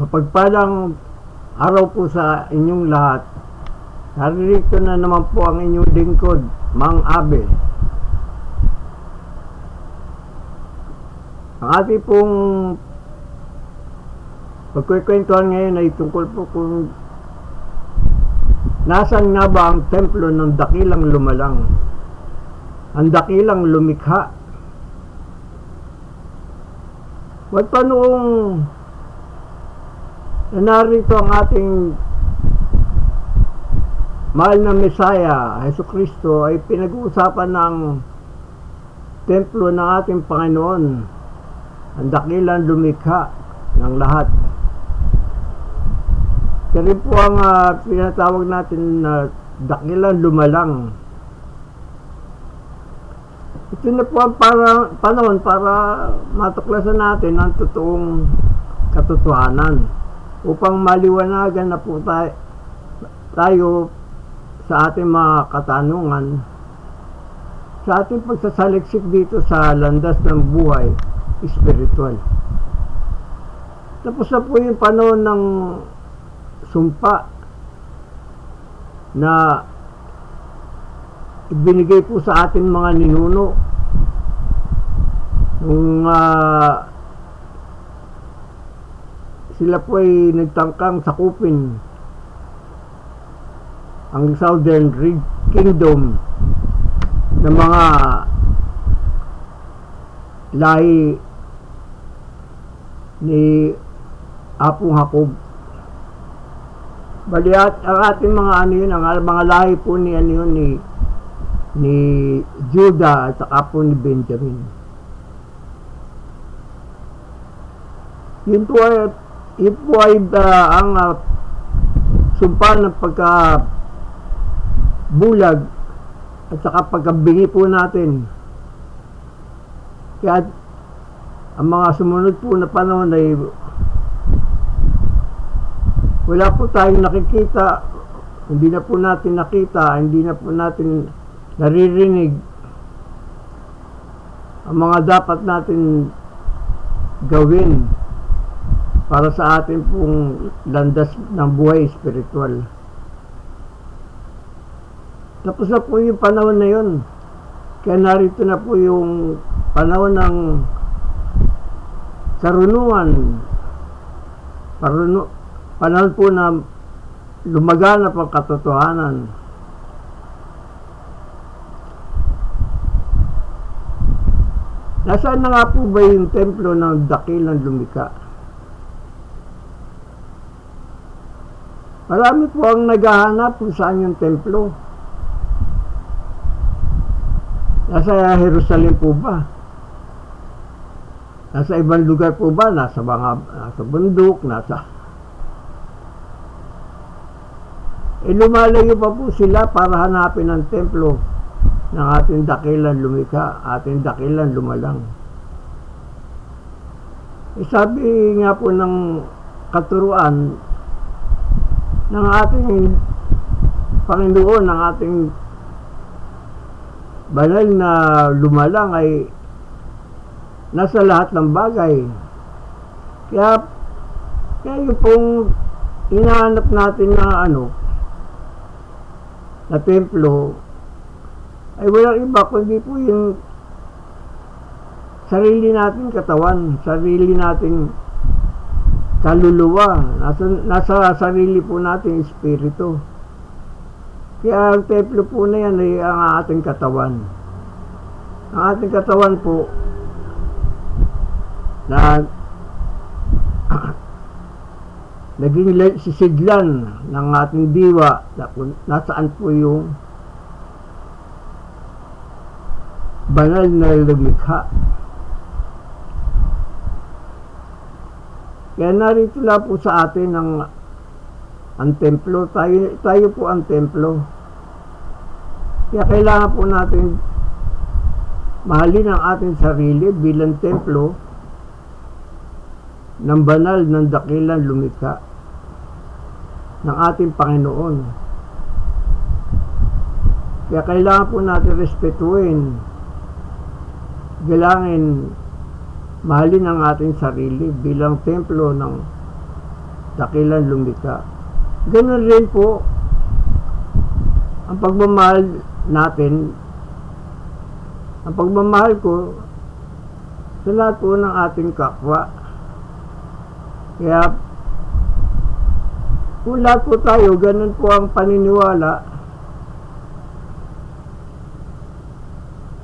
Mapagpalang araw po sa inyong lahat. Naririto na naman po ang inyong lingkod, Mang Abel. Ang ating pong pagkukwentuhan ngayon ay tungkol po kung nasaan nga ba ang templo ng dakilang lumalang, ang dakilang lumikha. At noong narito ang ating mahal na Mesaya, Hesus Kristo, ay pinag-uusapan ng templo ng ating Panginoon, ang dakilang lumikha ng lahat. Siya rin po ang pinatawag natin na dakilang lumalang. Ito na po ang panahon para matuklasan natin ang totoong katotohanan, upang maliwanagan na po tayo sa ating mga katanungan sa ating pagsasaliksik dito sa landas ng buhay espiritual. Tapos na po yung panahon ng sumpa na ibinigay po sa ating mga ninuno nung sila po ay nagtangkang sakupin ang Southern Kingdom ng mga lahi ni Apong Jacob. Bali ang ating mga ang mga lahi po ni ni Judah at saka po ni Benjamin. Yun po ay ang sumpa ng pagkabulag at saka pagkabingi po natin. Kaya ang mga sumunod po na panahon ay wala po tayong nakikita, hindi na po natin nakita, hindi na po natin naririnig ang mga dapat natin gawin para sa ating pong landas ng buhay espiritual. Tapos na po yung panahon na yun. Kaya narito na po yung panahon ng karunungan. Panahon po na lumaganap ang katotohanan. Nasaan na nga po ba yung templo ng dakilang lumikha? Marami po ang naghahanap kung saan yung templo. Nasa Jerusalem po ba? Nasa ibang lugar po ba? Nasa bundok, lumalayo pa po sila para hanapin ang templo ng ating dakilang lumikha, ating dakilang lumalang. Sabi nga po ng katuruan ng ating Panginoon, ng ating banal na lumalang ay nasa lahat ng bagay. Kaya yung pong hinahanap natin na na templo ay walang iba kundi po yung sarili nating katawan, sarili nating kaluluwa, nasa sarili po nating espiritu. Kaya ang templo po na yan ay ang ating katawan. Ang ating katawan po na naging sisidlan ng ating diwa, nasaan po yung banal na lumikha. Kaya narito lang po sa atin ang templo. Tayo po ang templo. Kaya kailangan po natin mahalin ang ating sarili bilang templo ng banal ng dakilang lumikha ng ating Panginoon. Kaya kailangan po natin respetuhin, galangin, mahalin ang ating sarili bilang templo ng dakilang lumikha. Ganun rin po ang pagmamahal natin, ang pagmamahal ko sa lahat po ng ating kapwa. Kaya kung lahat po tayo, ganun po ang paniniwala,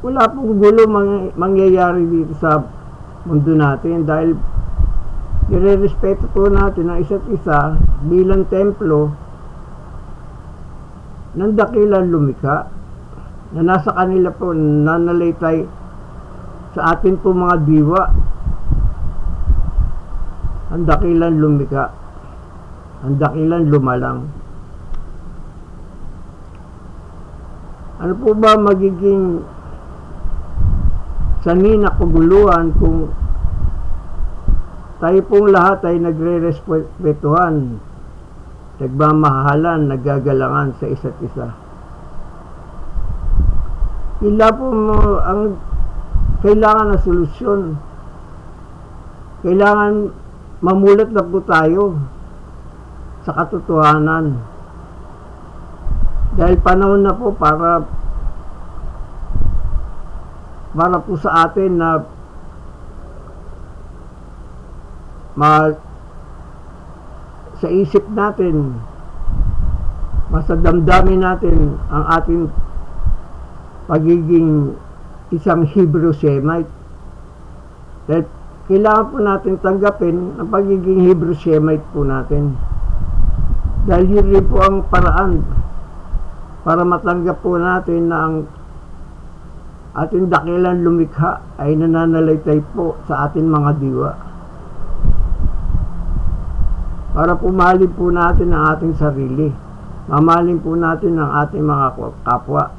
wala pong gulo mangyayari dito sa mundo natin dahil nire-respeto po natin ang isa't isa bilang templo ng dakilang lumikha na nasa kanila po nanalaitay sa atin po mga diwa, ang dakilang lumikha, ang dakilang lumalang. Ano po ba magiging sanhi na kaguluhan kung tayo pong lahat ay nagre-respetuhan, nagmamahalan, naggagalangan sa isa't isa? Ila po ang kailangan na solusyon. Kailangan mamulat na po tayo sa katotohanan. Dahil panahon na po para po sa atin na sa isip natin, masadamdamin natin ang ating pagiging isang Hebrew Semite. Dahil kailangan po natin tanggapin ang pagiging Hebrew Semite po natin. Dahil yun rin po ang paraan para matanggap po natin na ang ating dakilang lumikha ay nananalaytay po sa ating mga diwa. Para pumalin po natin ang ating sarili. Mamahalin po natin ang ating mga kapwa.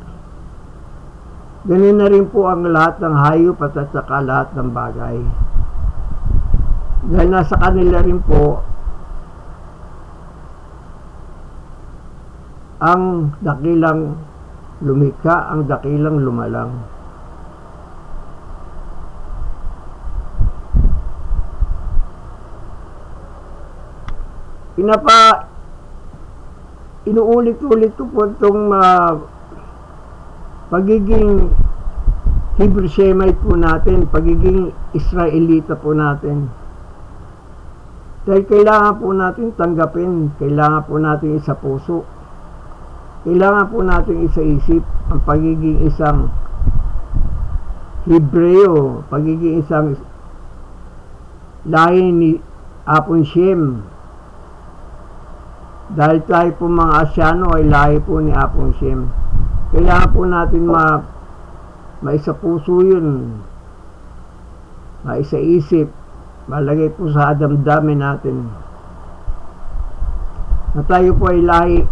Ganun na rin po ang lahat ng hayop at saka lahat ng bagay. Dahil nasa kanila rin po ang dakilang lumikha, ang dakilang lumalang. Inuulit-ulit ko po itong pagiging Hebrew Semite po natin, pagiging Israelita po natin. Dahil kailangan po natin tanggapin, kailangan po natin isa puso, kailangan po natin isa isip ang pagiging isang Hebreo, pagiging isang lahi ni Apon Shem. Dahil tayo po mga Asyano ay lahi po ni Apon Shem. Kailangan po natin maisa puso yun, maisa isip, malagay po sa damdamin natin na tayo po ay lahi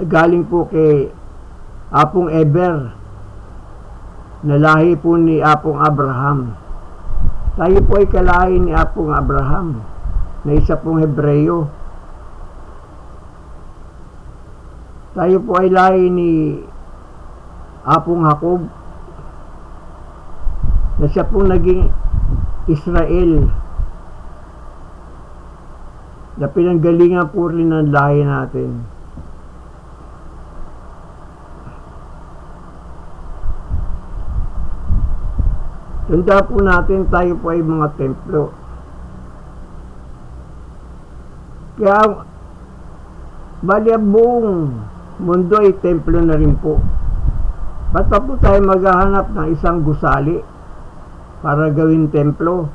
galing po kay Apong Eber, na lahi po ni Apong Abraham. Tayo po ay kalahi ni Apong Abraham, na isa pong Hebreo. Tayo po ay lahi ni Apong Jacob, na siya pong naging Israel, na pinanggalingan po rin ng lahi natin. Tanda po natin, tayo po ay mga templo. Kaya bali ang buong mundo ay templo na rin po. Ba't pa po tayo maghahanap ng isang gusali para gawin templo,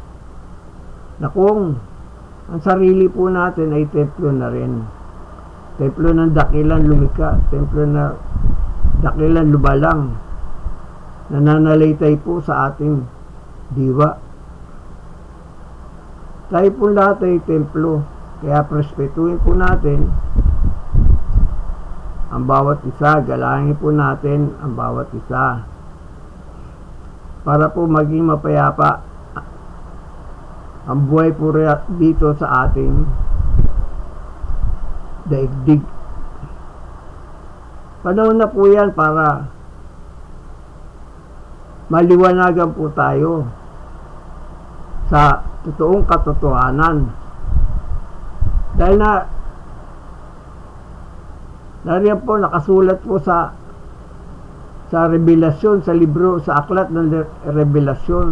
na kung ang sarili po natin ay templo na rin? Templo ng dakilang lumikha, templo na dakilang lubalang, nananalaytay po sa ating diwa. Tayo po lahat ay templo, kaya respetuhin po natin ang bawat isa, galangin po natin ang bawat isa para po maging mapayapa ang buhay po dito sa ating daigdig. Panahon na po yan para maliwanagan po tayo sa totoong katotohanan. Dahil nariyan po, nakasulat po sa Revelasyon, sa libro, sa aklat ng Revelasyon,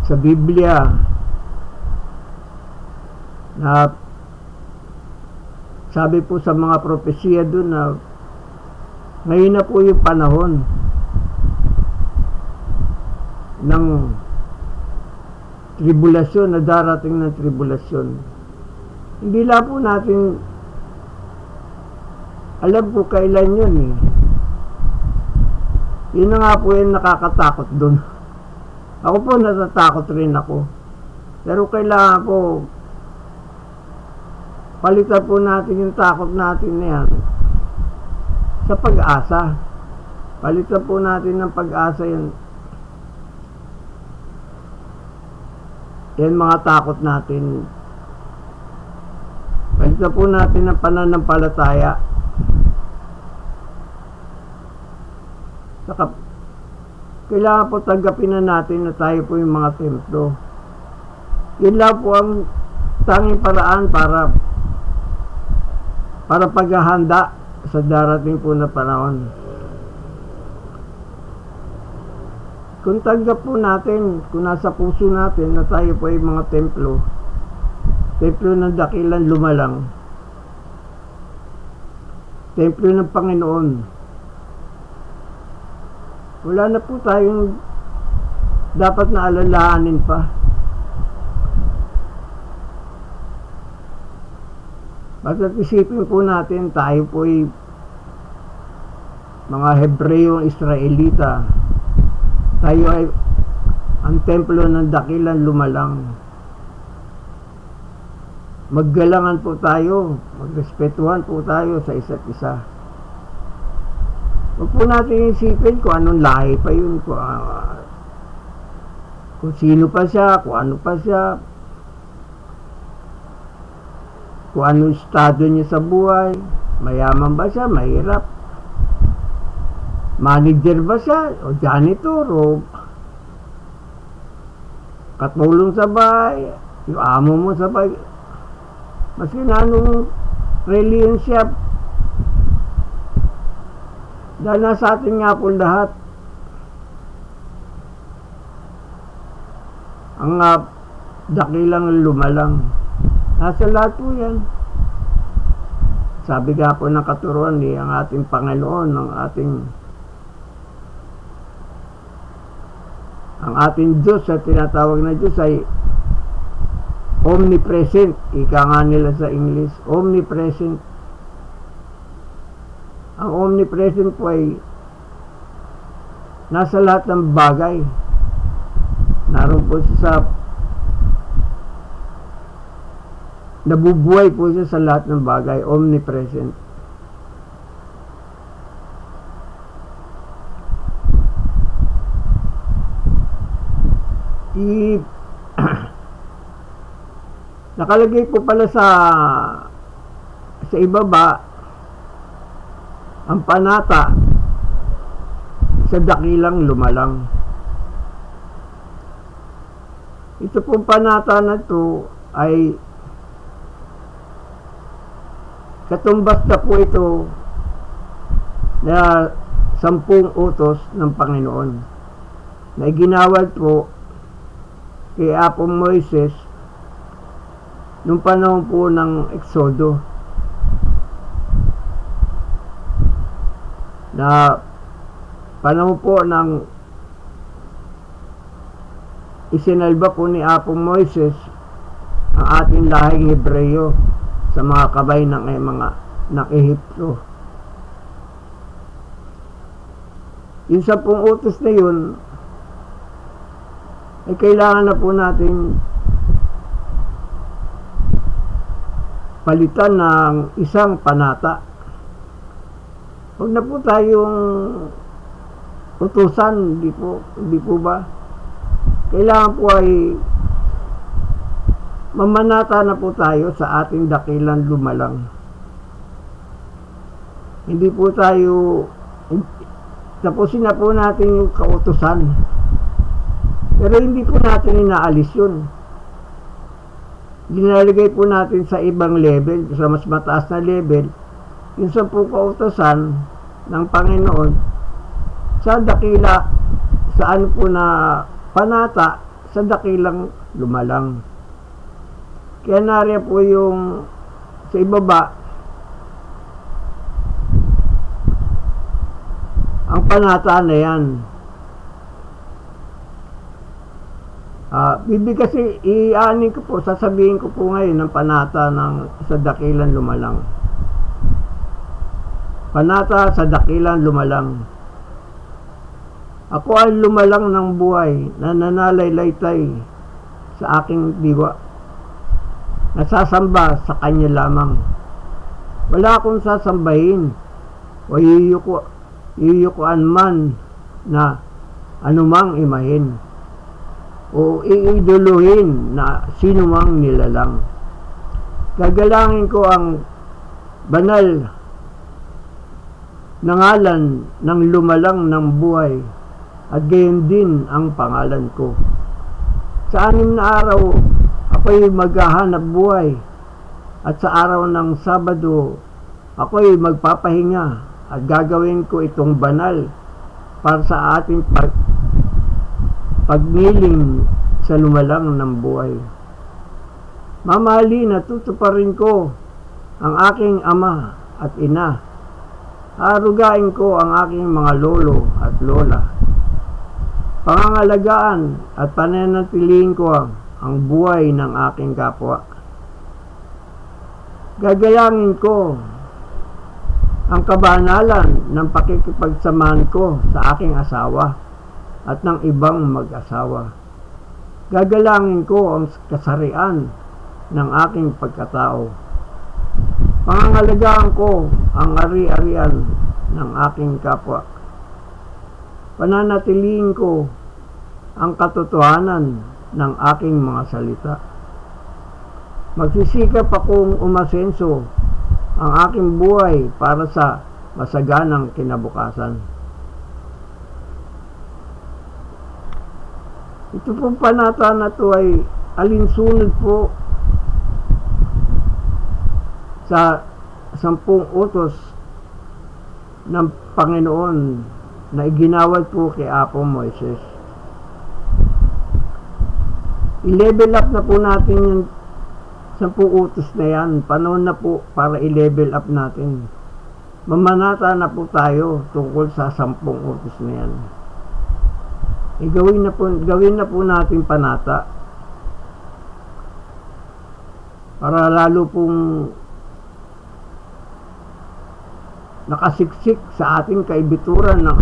sa Biblia, na sabi po sa mga propesiya doon na ngayon na po yung panahon ng tribulasyon, na darating ng tribulasyon. Hindi lang po natin alam po kailan yun eh. Yun na nga po yung nakakatakot doon. Ako po natatakot rin ako. Pero kailangan po palitan po natin yung takot natin na yan sa pag-asa. Palitan po natin ng pag-asa yan. Yan mga takot natin. Palitan po natin ng pananampalataya. Saka kailangan po tanggapin na natin na tayo po yung mga templo. Yun lang po ang tanging paraan para paghahanda sa darating po na panahon. Kung tanggap po natin, kung nasa puso natin na tayo po ay mga templo ng dakilang lumalang, templo ng Panginoon, wala na po tayong dapat na alalahanin pa. Bakit isipin po natin, tayo po ay mga Hebreo Israelita, tayo ay ang templo ng dakilang lumalang. Maggalangan po tayo, magrespetuhan po tayo sa isa't isa. Huwag po natin isipin kung anong lahi pa yun, kung sino pa siya, kung ano pa siya, kung anong estado niya sa buhay, mayaman ba siya, mahirap, manager ba siya, o janitor, o katulong sa bahay, yung amo mo sa bahay, maski na anong reliyon siya. Dahil nasa atin nga po lahat ang dakilang lumalang. Nasa lahat po yan. Sabi nga po ng katuruan ni ang ating Panginoon, ang ating Diyos, sa tinatawag na Diyos ay omnipresent. Ika nga nila sa English, omnipresent. Ang omnipresent po ay nasa lahat ng bagay. Naroon po siya sa nabubuhay po siya sa lahat ng bagay, omnipresent. Nakalagay po pala sa ibaba ang panata sa dakilang lumalang. Ito pong panata na ito ay katumbas na po ito na 10 utos ng Panginoon na iginawad po kay Apong Moises nung panahon po ng Exodo, na panahon po ng isinalba po ni Apong Moises ang ating lahing Hebreo sa mga kabay ng Ehipto. Yung 10 utos na yun ay kailangan na po natin palitan ng isang panata. Huwag na po tayong utusan, hindi po ba? Kailangan po ay mamanata na po tayo sa ating dakilang lumalang. Hindi po tayo, tapusin na po natin yung kautusan. Pero hindi po natin inaalis yun. Dinalagay po natin sa ibang level, sa mas mataas na level, yung 10 kautosan ng Panginoon sa dakila, saan po na panata, sa dakilang lumalang. Kaya nariyan po yung sa ibaba, ang panata na yan. Kasi iaanin ko po, sasabihin ko po ngayon ng panata ng sa dakilan lumalang. Panata sa dakilan lumalang. Ako ay lumalang ng buhay na nanalalaytay sa aking diwa. Nasasamba sa kanya lamang. Wala akong sasambahin o yuyukuan man na anumang imahin o iiduluhin na sinumang nilalang. Gagalangin ko ang banal na ngalan ng lumalang ng buhay at gayon din ang pangalan ko. Sa 6 na araw ako'y maghahanap buhay at sa araw ng Sabado ako'y magpapahinga at gagawin ko itong banal para sa ating pagniling sa lumalang ng buhay. Mamahalin at tutuparin ko ang aking ama at ina. Arugain ko ang aking mga lolo at lola. Pangangalagaan at pananatilihin ko ang buhay ng aking kapwa. Gagalangin ko ang kabanalan ng pakikipagsamahan ko sa aking asawa at ng ibang mag-asawa. Gagalangin ko ang kasarian ng aking pagkatao. Pangangalagaan ko ang ari-arian ng aking kapwa. Pananatilihin ko ang katotohanan ng aking mga salita. Magsisikap akong umasenso ang aking buhay para sa masaganang kinabukasan. Ito pong panata na ito ay alinsunod po sa 10 utos ng Panginoon na iginawad po kay Apo Moises. I-level up na po natin yung 10 utos na yan. Panahon na po para i-level up natin. Mamanata na po tayo tungkol sa 10 utos na yan. Gawin na po natin panata para lalo pong nakasiksik sa ating kaibituran ng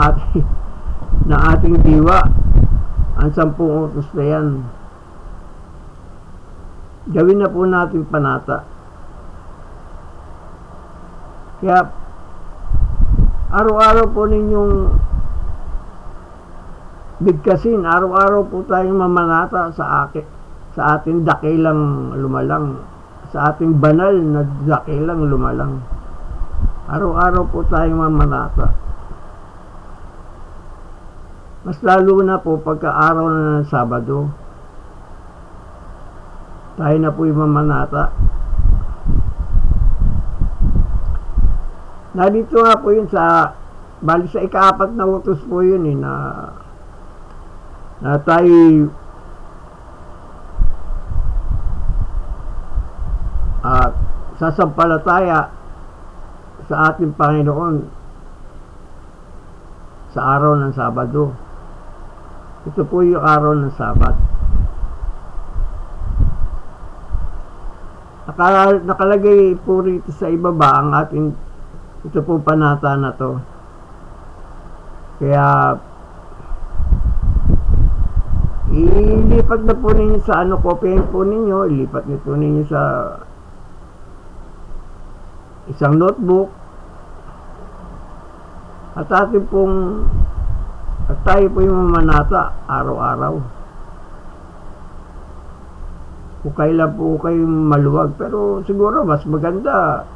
ating diwa ang 10 utos na yan. Gawin na po natin panata. Kaya araw-araw po ninyong bigkasin, araw-araw po tayong mamanata sa ating dakilang lumalang, sa ating banal na dakilang lumalang. Araw-araw po tayong mamanata. Mas lalo na po pagka-araw na ng Sabado, tayo na po yung mamanata. Nandito nga po yun sa bali sa ika-4 na utos po yun na tayo sasampalataya sa ating Panginoon sa araw ng Sabado. Ito po yung araw ng Sabat. Nakalagay po rito sa ibaba ang ating ito po panata na to. Kaya ilipat na po ninyo sa kopyahin po ninyo, ilipat nyo po ninyo sa isang notebook at tayo po yung mamanata araw-araw. Kung kailan po kayo maluwag, pero siguro mas maganda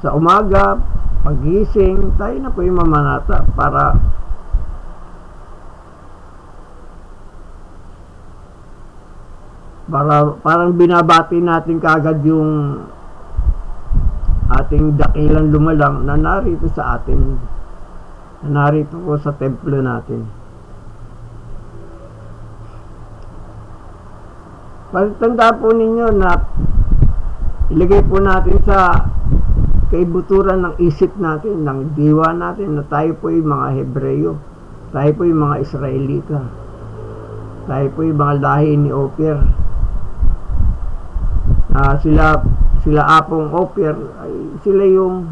sa umaga, pagising, tayo na po yung mamanata para Parang binabati natin kagad yung ating dakilang lumalang na narito sa atin, na narito po sa templo natin. Tanda po ninyo na ilagay po natin sa kaibuturan ng isip natin, ng diwa natin, na tayo po yung mga Hebreyo, tayo po yung mga Israelita, tayo po yung mga lahi ni Ophir. Sila apong Ophir, ay sila yung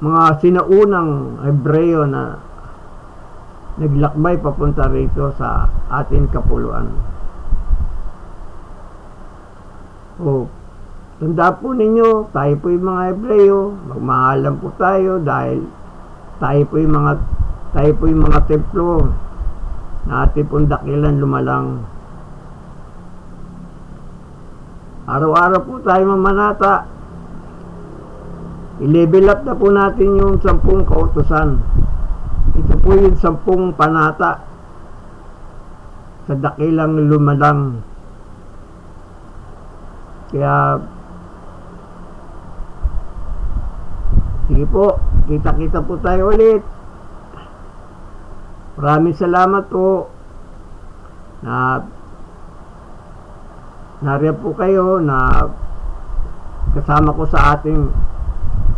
mga sinaunang Hebreyo na naglakbay papunta rito sa ating kapuluan. Tanda po ninyo, tayo po yung mga Hebreyo, magmahalan po tayo dahil tayo po yung mga templo na ating pong dakilan lumalang. Araw-araw po tayo mamanata. I-level up na po natin yung 10 kautusan. Ito po yung 10 panata sa dakilang lumalang. Kaya sige po, kita-kita po tayo ulit. Maraming salamat po na nariyan po kayo, na kasama ko sa ating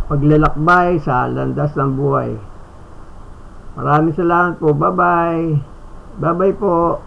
paglalakbay sa landas ng buhay. Maraming salamat po. Bye-bye. Bye-bye po.